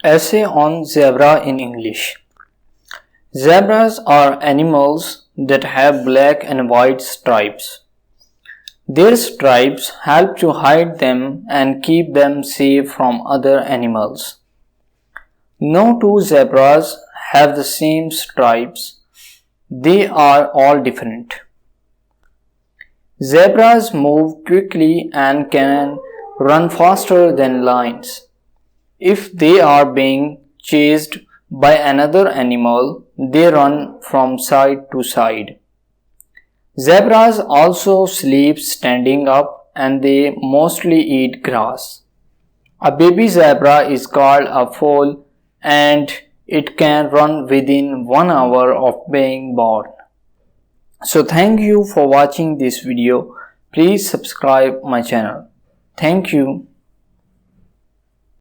Essay on zebra in English. Zebras are animals that have black and white stripes. Their stripes help to hide them and keep them safe from other animals. No two zebras have the same stripes. They are all different. Zebras move quickly and can run faster than lions. If they are being chased by another animal, they run from side to side. Zebras also sleep standing up and they mostly eat grass. A baby zebra is called a foal and it can run within 1 hour of being born. So thank you for watching this video. Please subscribe my channel. Thank you.